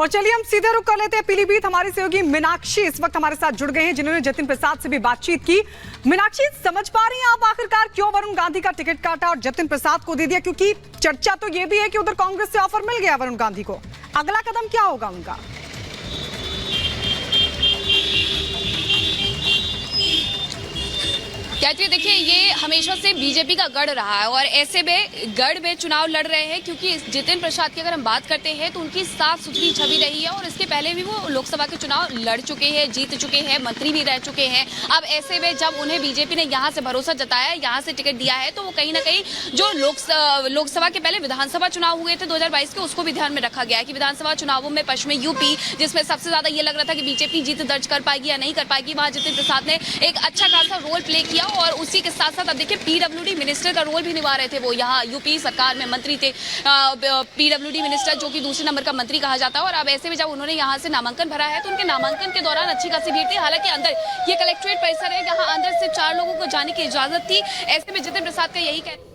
और चलिए हम सीधे रुक कर लेते हैं पीलीभीत। हमारी सहयोगी मीनाक्षी इस वक्त हमारे साथ जुड़ गए हैं, जिन्होंने जतिन प्रसाद से भी बातचीत की। मीनाक्षी, समझ पा रही हैं आप आखिरकार क्यों वरुण गांधी का टिकट काटा और जतिन प्रसाद को दे दिया? क्योंकि चर्चा तो ये भी है कि उधर कांग्रेस से ऑफर मिल गया वरुण गांधी को, अगला कदम क्या होगा उनका? कहती है, देखिए ये हमेशा से बीजेपी का गढ़ रहा है और ऐसे में गढ़ में चुनाव लड़ रहे हैं, क्योंकि जतिन प्रसाद की अगर हम बात करते हैं तो उनकी साफ सुथरी छवि रही है और इसके पहले भी वो लोकसभा के चुनाव लड़ चुके हैं, जीत चुके हैं, मंत्री भी रह चुके हैं। अब ऐसे में जब उन्हें बीजेपी ने यहाँ से भरोसा जताया, यहाँ से टिकट दिया है, तो वो कहीं ना कहीं जो लोकसभा के पहले विधानसभा चुनाव हुए थे 2022 के, उसको भी ध्यान में रखा गया है कि विधानसभा चुनावों में पश्चिमी यूपी, जिसमें सबसे ज्यादा ये लग रहा था कि बीजेपी जीत दर्ज कर पाएगी या नहीं कर पाएगी, वहां जतिन प्रसाद ने एक अच्छा खासा रोल प्ले किया। और उसी के साथ साथ अब देखिए पीडब्ल्यूडी मिनिस्टर का रोल भी निभा रहे थे वो, यहाँ यूपी सरकार में मंत्री थे, पीडब्ल्यूडी मिनिस्टर जो कि दूसरे नंबर का मंत्री कहा जाता है। और अब ऐसे में जब उन्होंने यहाँ से नामांकन भरा है तो उनके नामांकन के दौरान अच्छी खासी भीड़ थी। हालांकि अंदर ये कलेक्ट्रेट परिसर है, यहाँ अंदर से 4 लोगों को जाने की इजाजत थी। ऐसे में जतिन प्रसाद का यही कहना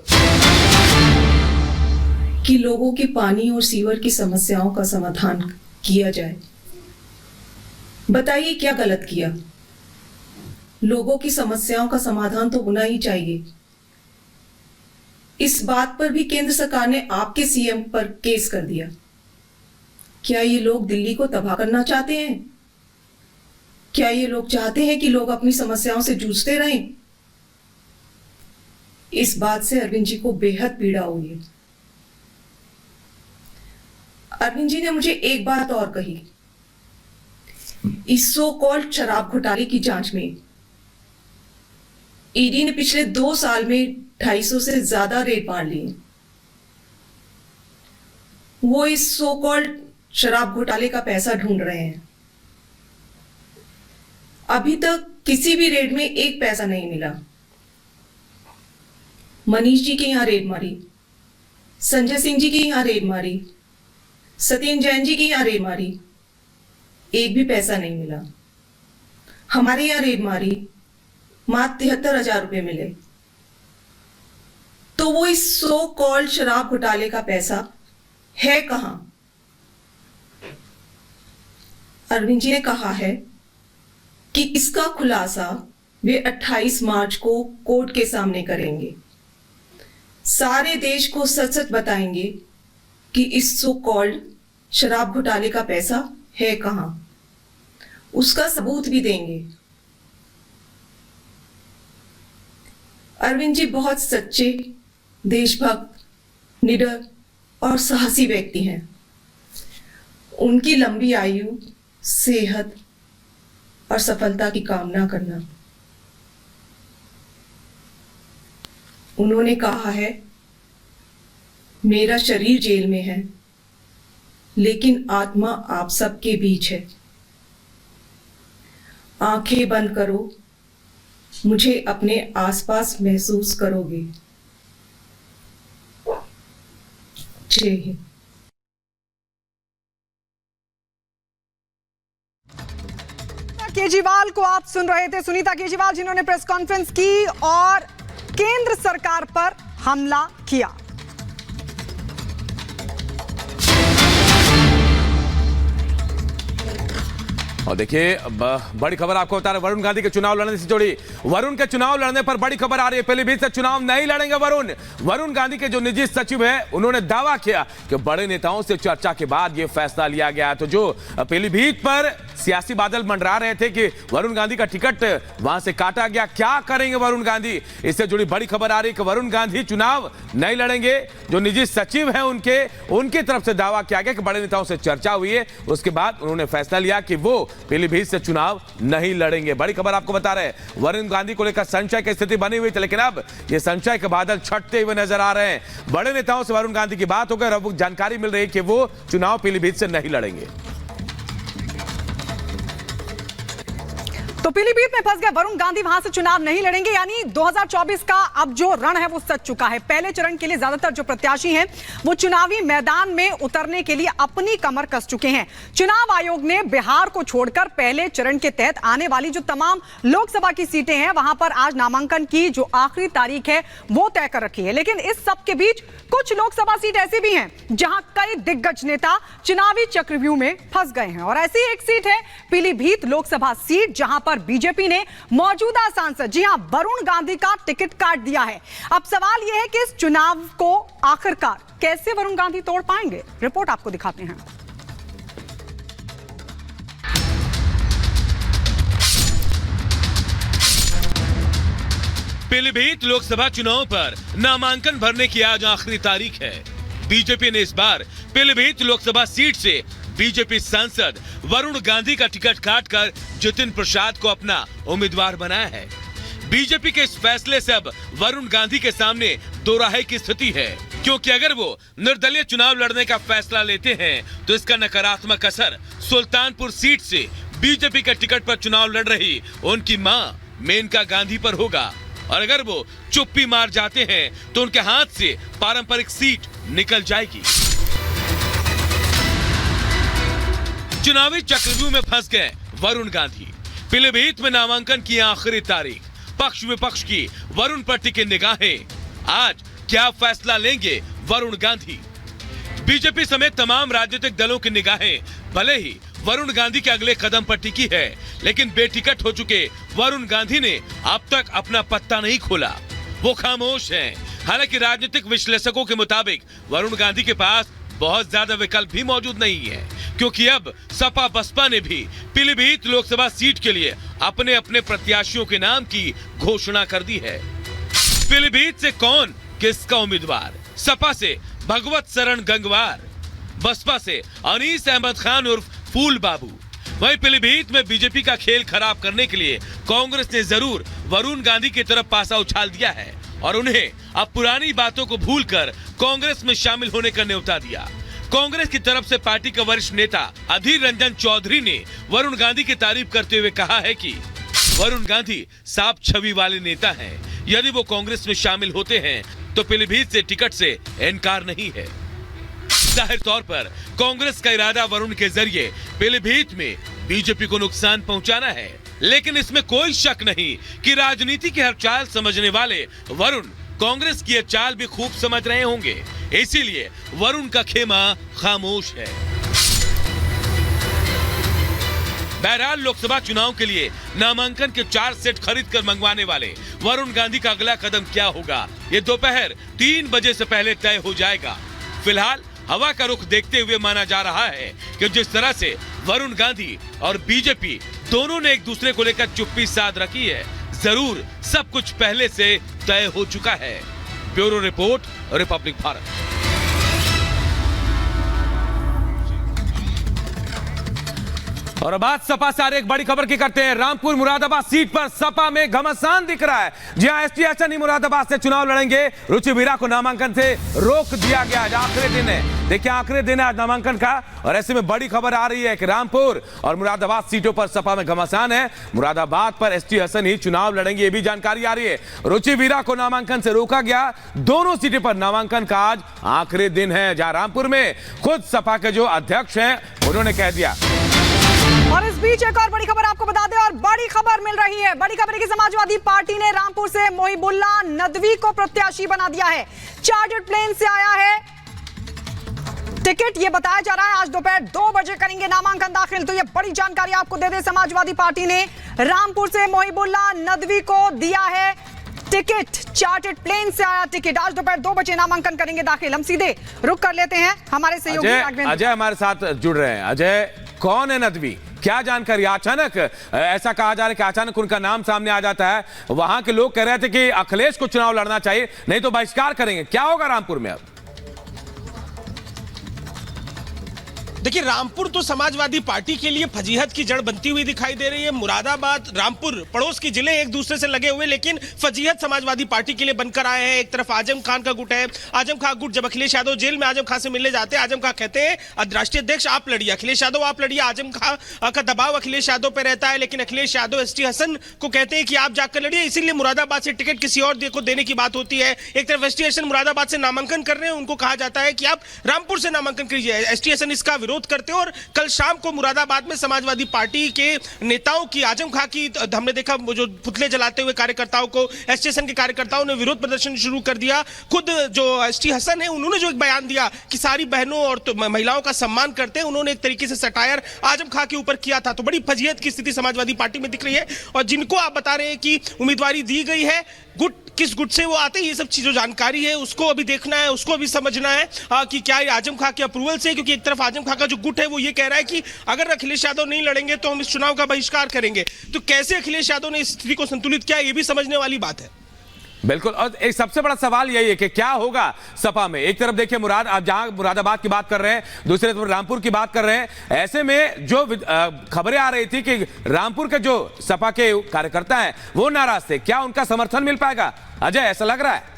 कि लोगों के पानी और सीवर की समस्याओं का समाधान किया जाए। बताइए क्या गलत किया? लोगों की समस्याओं का समाधान तो होना ही चाहिए। इस बात पर भी केंद्र सरकार ने आपके सीएम पर केस कर दिया। क्या ये लोग दिल्ली को तबाह करना चाहते हैं? क्या ये लोग चाहते हैं कि लोग अपनी समस्याओं से जूझते रहें? इस बात से अरविंद जी को बेहद पीड़ा हुई है। अरविंद जी ने मुझे एक बात और कही, इस सो कॉल्ड शराब घोटाले की जांच में ईडी ने पिछले 2 साल में 250 से ज्यादा रेड मार लिए। वो इस सो कॉल्ड शराब घोटाले का पैसा ढूंढ रहे हैं। अभी तक किसी भी रेड में एक पैसा नहीं मिला। मनीष जी के यहां रेड मारी, संजय सिंह जी की यहां रेड मारी, सत्येंद्र जैन जी की यहां रेड मारी, एक भी पैसा नहीं मिला। हमारे यहां रेड मारी, मात्र 73,000 रुपए मिले। तो वो इस सो कॉल्ड शराब घोटाले का पैसा है कहां? अरविंद जी ने कहा है कि इसका खुलासा वे 28 मार्च को कोर्ट के सामने करेंगे। सारे देश को सच सच बताएंगे कि इस सो कॉल्ड शराब घोटाले का पैसा है कहां, उसका सबूत भी देंगे। अरविंद जी बहुत सच्चे, देशभक्त, निडर और साहसी व्यक्ति हैं। उनकी लंबी आयु, सेहत और सफलता की कामना करना। उन्होंने कहा है, मेरा शरीर जेल में है लेकिन आत्मा आप सबके बीच है। आंखें बंद करो, मुझे अपने आसपास महसूस करोगे। जय हिंद। केजरीवाल को आप सुन रहे थे, सुनीता केजरीवाल, जिन्होंने प्रेस कॉन्फ्रेंस की और केंद्र सरकार पर हमला किया। और देखिए बड़ी खबर आपको बता रहे, वरुण गांधी के चुनाव लड़ने से जुड़ी, वरुण के चुनाव लड़ने पर बड़ी खबर आ रही है। पीलीभीत से चुनाव नहीं लड़ेंगे वरुण गांधी के जो निजी सचिव है उन्होंने दावा किया कि बड़े नेताओं से चर्चा के बाद यह फैसला लिया गया। तो जो पीलीभीत पर सियासी बादल मंडरा रहे थे कि वरुण गांधी का टिकट वहां से काटा गया, क्या करेंगे वरुण गांधी, इससे जुड़ी बड़ी खबर आ रही है कि वरुण गांधी चुनाव नहीं लड़ेंगे। जो निजी सचिव है उनकी तरफ से दावा किया गया कि बड़े नेताओं से चर्चा हुई है, उसके बाद उन्होंने फैसला लिया कि वो पीलीभीत से चुनाव नहीं लड़ेंगे। बड़ी खबर आपको बता रहे हैं, वरुण गांधी को लेकर संशय की स्थिति बनी हुई थी, लेकिन अब ये संशय के बादल छटते हुए नजर आ रहे हैं। बड़े नेताओं से वरुण गांधी की बात होकर अब जानकारी मिल रही है कि वो चुनाव पीलीभीत से नहीं लड़ेंगे। तो पीलीभीत में फंस गए वरुण गांधी, वहां से चुनाव नहीं लड़ेंगे, यानी 2024 का अब जो रण है वो सज चुका है। पहले चरण के लिए ज्यादातर जो प्रत्याशी हैं वो चुनावी मैदान में उतरने के लिए अपनी कमर कस चुके हैं। चुनाव आयोग ने बिहार को छोड़कर पहले चरण के तहत आने वाली जो तमाम लोकसभा की सीटें हैं वहां पर आज नामांकन की जो आखिरी तारीख है वो तय कर रखी है। लेकिन इस सब के बीच कुछ लोकसभा सीट ऐसी भी हैं जहां कई दिग्गज नेता चुनावी चक्रव्यूह में फंस गए हैं, और ऐसी एक सीट है पीलीभीत लोकसभा सीट, जहां पर बीजेपी ने मौजूदा सांसद, जी हां, वरुण गांधी का टिकट काट दिया है। अब सवाल यह है कि इस चुनाव को आखिरकार कैसे वरुण गांधी तोड़ पाएंगे। रिपोर्ट आपको दिखाते हैं। पीलीभीत लोकसभा चुनाव पर नामांकन भरने की आज आखिरी तारीख है। बीजेपी ने इस बार पीलीभीत लोकसभा सीट से बीजेपी सांसद वरुण गांधी का टिकट काटकर जितिन प्रसाद को अपना उम्मीदवार बनाया है। बीजेपी के इस फैसले से अब वरुण गांधी के सामने दोराहे की स्थिति है, क्योंकि अगर वो निर्दलीय चुनाव लड़ने का फैसला लेते हैं तो इसका नकारात्मक असर सुल्तानपुर सीट से बीजेपी के टिकट पर चुनाव लड़ रही उनकी मां मेनका गांधी पर होगा, और अगर वो चुप्पी मार जाते हैं तो उनके हाथ से पारंपरिक सीट निकल जाएगी। चुनावी चक्रव्यूह में फंस गए वरुण गांधी। पीलीभीत में नामांकन की आखिरी तारीख, पक्ष विपक्ष की वरुण पर टिकी निगाहें। आज क्या फैसला लेंगे वरुण गांधी? बीजेपी समेत तमाम राजनीतिक दलों की निगाहें भले ही वरुण गांधी के अगले कदम पर टिकी है, लेकिन बेटिकट हो चुके वरुण गांधी ने अब तक अपना पत्ता नहीं खोला। वो खामोश हैं। हालांकि राजनीतिक विश्लेषकों के मुताबिक वरुण गांधी के पास बहुत ज्यादा विकल्प भी मौजूद नहीं है, क्योंकि अब सपा बसपा ने भी पीलीभीत लोकसभा सीट के लिए अपने अपने प्रत्याशियों के नाम की घोषणा कर दी है। पीलीभीत से कौन किसका उम्मीदवार? सपा से भगवत शरण गंगवार, बसपा से अनीस अहमद खान उर्फ फूल बाबू। वहीं पीलीभीत में बीजेपी का खेल खराब करने के लिए कांग्रेस ने जरूर वरुण गांधी की तरफ पासा उछाल दिया है और उन्हें अब पुरानी बातों को भूलकर कांग्रेस में शामिल होने का न्योता दिया। कांग्रेस की तरफ से पार्टी के वरिष्ठ नेता अधीर रंजन चौधरी ने वरुण गांधी की तारीफ करते हुए कहा है कि वरुण गांधी साफ छवि वाले नेता हैं। यदि वो कांग्रेस में शामिल होते हैं तो पीलीभीत से टिकट से इनकार नहीं है। जाहिर तौर पर कांग्रेस का इरादा वरुण के जरिए पीलीभीत में बीजेपी को नुकसान पहुंचाना है, लेकिन इसमें कोई शक नहीं कि राजनीति की हर चाल समझने वाले वरुण कांग्रेस की यह चाल भी खूब समझ रहे होंगे। इसीलिए वरुण का खेमा खामोश है। बहरहाल लोकसभा चुनाव के लिए नामांकन के 4 सेट खरीद कर मंगवाने वाले वरुण गांधी का अगला कदम क्या होगा, ये दोपहर 3 बजे से पहले तय हो जाएगा। फिलहाल हवा का रुख देखते हुए माना जा रहा है कि जिस तरह से वरुण गांधी और बीजेपी दोनों ने एक दूसरे को लेकर चुप्पी साध रखी है, जरूर सब कुछ पहले से तय हो चुका है। Bureau report, Republic Bharat. और अब आज सपा से एक बड़ी खबर की करते हैं। रामपुर मुरादाबाद सीट पर सपा में घमासान दिख रहा है। जी हां, एसटी हसन ही मुरादाबाद से चुनाव लड़ेंगे। रुचि वीरा को नामांकन से रोक दिया गया। आज आखिरी दिन है, देखिए आखिरी दिन है आज नामांकन का, और ऐसे में बड़ी खबर आ रही है कि रामपुर और मुरादाबाद सीटों पर सपा में घमासान है। मुरादाबाद पर एसटी हसन ही चुनाव लड़ेंगे, ये भी जानकारी आ रही है। रुचि वीरा को नामांकन से रोका गया। दोनों सीटों पर नामांकन का आज आखिरी दिन है, जहां रामपुर में खुद सपा के जो अध्यक्ष हैं उन्होंने कह दिया। और इस बीच एक और बड़ी खबर आपको बता दें, और बड़ी खबर मिल रही है। बड़ी खबर है कि समाजवादी पार्टी ने रामपुर से मोहिबुल्ला नदवी को प्रत्याशी बना दिया है। चार्टर्ड प्लेन से आया है टिकट, ये बताया जा रहा है आज दोपहर 2 बजे करेंगे नामांकन दाखिल। तो ये बड़ी जानकारी आपको दे दे, समाजवादी पार्टी ने रामपुर से मोहिबुल्ला नदवी को दिया है टिकट। चार्टर्ड प्लेन से आया टिकट, आज दोपहर 2 बजे नामांकन करेंगे दाखिल। हम सीधे रुक कर लेते हैं हमारे सहयोगी अजय हमारे साथ जुड़ रहे हैं। अजय, कौन है नदवी, क्या जानकारी? अचानक ऐसा कहा जा रहा है कि अचानक उनका नाम सामने आ जाता है। वहां के लोग कह रहे थे कि अखिलेश को चुनाव लड़ना चाहिए, नहीं तो बहिष्कार करेंगे। क्या होगा रामपुर में अब? देखिए, रामपुर तो समाजवादी पार्टी के लिए फजीहत की जड़ बनती हुई दिखाई दे रही है। मुरादाबाद, रामपुर पड़ोस के जिले एक दूसरे से लगे हुए, लेकिन फजीहत समाजवादी पार्टी के लिए बनकर आए हैं। एक तरफ आजम खान का गुट है। आजम खान गुट जब अखिलेश यादव जेल में आजम खान से मिलने जाते हैं, आजम खान कहते हैं राष्ट्रीय अध्यक्ष आप लड़िए, अखिलेश यादव आप लड़िए। आजम खान का दबाव अखिलेश यादव पर रहता है, लेकिन अखिलेश यादव एसटी हसन को कहते हैं कि आप जाकर लड़िए, इसीलिए मुरादाबाद से टिकट किसी और को देने की बात होती है। एक तरफ एसटी हसन मुरादाबाद से नामांकन कर रहे हैं, उनको कहा जाता है कि आप रामपुर से नामांकन कीजिए। एसटी हसन इसका विरोध करते हैं और कल शाम को मुरादाबाद में समाजवादी पार्टी के नेताओं की, आजम खां की, हमने देखा जो पुतले जलाते हुए कार्यकर्ताओं को, एसटी हसन के कार्यकर्ताओं ने विरोध प्रदर्शन शुरू कर दिया। खुद जो एसटी हसन है उन्होंने जो एक बयान दिया कि सारी बहनों और तो महिलाओं का सम्मान करते हैं, उन्होंने एक तरीके से सटायर आजम खां के ऊपर किया था। तो बड़ी फजीहत की स्थिति समाजवादी पार्टी में दिख रही है। और जिनको आप बता रहे हैं कि उम्मीदवारी दी गई है, गुट किस गुट से वो आते हैं, ये सब चीजों जानकारी है, उसको अभी देखना है, उसको अभी समझना है कि क्या ये आजम खां के अप्रूवल से, क्योंकि एक तरफ आजम खां का जो गुट है वो ये कह रहा है कि अगर अखिलेश यादव नहीं लड़ेंगे तो हम इस चुनाव का बहिष्कार करेंगे। तो कैसे अखिलेश यादव ने इस स्थिति को संतुलित किया, ये भी समझने वाली बात है। बिल्कुल। और एक सबसे बड़ा सवाल यही है कि क्या होगा सपा में। एक तरफ देखिए आप जहां मुरादाबाद की बात कर रहे हैं, दूसरी तरफ रामपुर की बात कर रहे हैं। ऐसे में जो खबरें आ रही थी कि रामपुर के जो सपा के कार्यकर्ता हैं वो नाराज थे, क्या उनका समर्थन मिल पाएगा? अजय, ऐसा लग रहा है?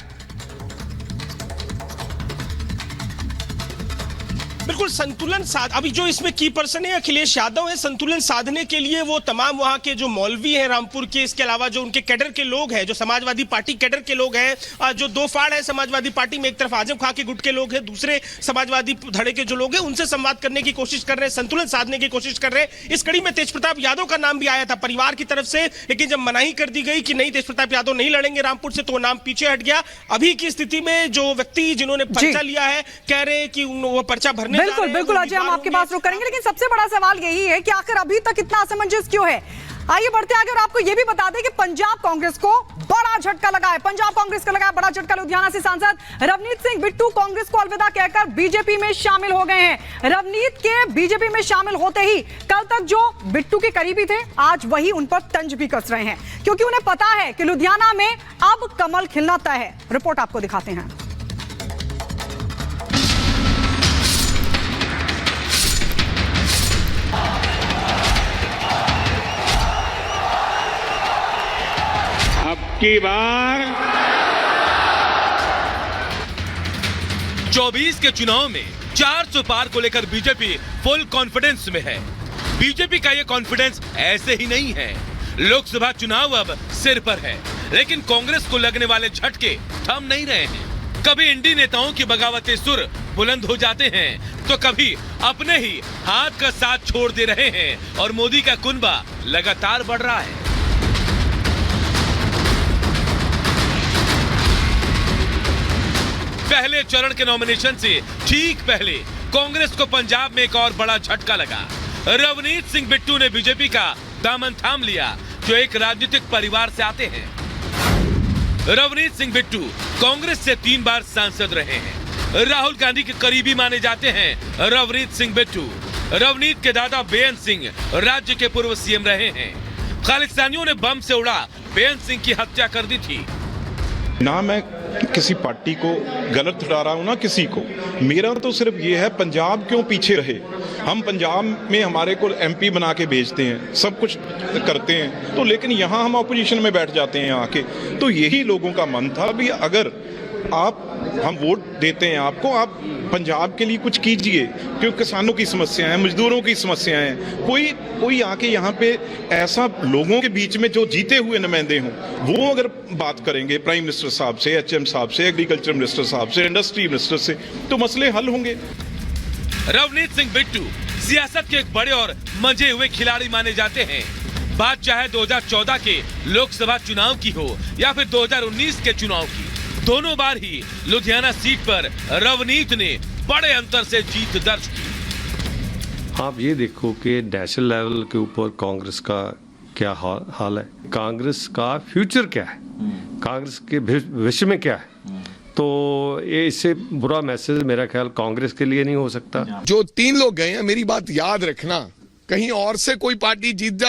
बिल्कुल संतुलन अभी जो इसमें की पर्सन है अखिलेश यादव है। संतुलन साधने के लिए वो तमाम वहां के जो मौलवी हैं रामपुर के, इसके अलावा जो उनके कैडर के लोग हैं, जो समाजवादी पार्टी कैडर के लोग हैं, जो दो फाड़ है समाजवादी पार्टी में, एक तरफ आजम खां के गुट के लोग हैं, दूसरे समाजवादी धड़े के जो लोग हैं, उनसे संवाद करने की कोशिश कर रहे हैं, संतुलन साधने की कोशिश कर रहे हैं। इस कड़ी में तेज प्रताप यादव का नाम भी आया था परिवार की तरफ से, लेकिन जब मनाही कर दी गई कि नहीं तेज प्रताप यादव नहीं लड़ेंगे रामपुर से, तो वो नाम पीछे हट गया। अभी की स्थिति में जो व्यक्ति जिन्होंने पर्चा लिया है कह रहे हैं कि वो पर्चा भरने बिल्कुल बिल्कुल अजय, हम आपके पास रुक करेंगे, लेकिन सबसे बड़ा सवाल यही है कि आखिर अभी तक इतना असमंजस क्यों है। आइए बढ़ते आगे और आपको यह भी बता दें कि पंजाब कांग्रेस को बड़ा झटका लगा है। पंजाब कांग्रेस को लगा है बड़ा झटका। लुधियाना से सांसद रवनीत सिंह बिट्टू कांग्रेस को अलविदा कहकर बीजेपी में शामिल हो गए हैं। रवनीत के बीजेपी में शामिल होते ही कल तक जो बिट्टू के करीबी थे, आज वही उन पर तंज भी कस रहे हैं, क्योंकि उन्हें पता है कि लुधियाना में अब कमल खिलना तय है। रिपोर्ट आपको दिखाते हैं। की बार 24 के चुनाव में 400 पार को लेकर बीजेपी फुल कॉन्फिडेंस में है। बीजेपी का यह कॉन्फिडेंस ऐसे ही नहीं है। लोकसभा चुनाव अब सिर पर है, लेकिन कांग्रेस को लगने वाले झटके थम नहीं रहे हैं। कभी इंडी नेताओं की बगावती सुर बुलंद हो जाते हैं, तो कभी अपने ही हाथ का साथ छोड़ दे रहे हैं और मोदी का कुनबा लगातार बढ़ रहा है। पहले चरण के नॉमिनेशन से ठीक पहले कांग्रेस को पंजाब में एक और बड़ा झटका लगा। रवनीत सिंह बिट्टू ने बीजेपी का दामन थाम लिया, जो एक राजनीतिक परिवार से आते हैं। रवनीत सिंह बिट्टू कांग्रेस से 3 बार सांसद रहे हैं। राहुल गांधी के करीबी माने जाते हैं रवनीत सिंह बिट्टू। रवनीत के दादा बेअंत सिंह राज्य के पूर्व सीएम रहे हैं। खालिस्तानियों ने बम से उड़ा बेअंत सिंह की हत्या कर दी थी। ना मैं किसी पार्टी को गलत ठहरा रहा हूँ ना किसी को, मेरा तो सिर्फ ये है पंजाब क्यों पीछे रहे। हम पंजाब में हमारे को एमपी बना के भेजते हैं, सब कुछ करते हैं, तो लेकिन यहाँ हम अपोजिशन में बैठ जाते हैं आके। तो यही लोगों का मन था भी अगर हम वोट देते हैं आपको, आप पंजाब के लिए कुछ कीजिए, क्योंकि किसानों की समस्याएं हैं, मजदूरों की समस्याएं हैं। कोई आके यहाँ पे ऐसा लोगों के बीच में जो जीते हुए नुमाइंदे हों, वो अगर बात करेंगे प्राइम मिनिस्टर साहब से, एचएम साहब से, एग्रीकल्चर मिनिस्टर साहब से, इंडस्ट्री मिनिस्टर से, तो मसले हल होंगे। रवनीत सिंह बिट्टू सियासत के एक बड़े और मंजे हुए खिलाड़ी माने जाते हैं। बात चाहे 2014 के लोकसभा चुनाव की हो या फिर 2019 के चुनाव की, दोनों बार ही लुधियाना सीट पर रवनीत ने बड़े अंतर से जीत दर्ज की। आप ये देखो कि नेशनल लेवल के ऊपर कांग्रेस का क्या हाल है, कांग्रेस का फ्यूचर क्या है, कांग्रेस के भविष्य में क्या है। तो ये इससे बुरा मैसेज मेरा ख्याल कांग्रेस के लिए नहीं हो सकता। जो 3 लोग गए हैं, मेरी बात याद रखना, कहीं और से कोई पार्टी जीत जाए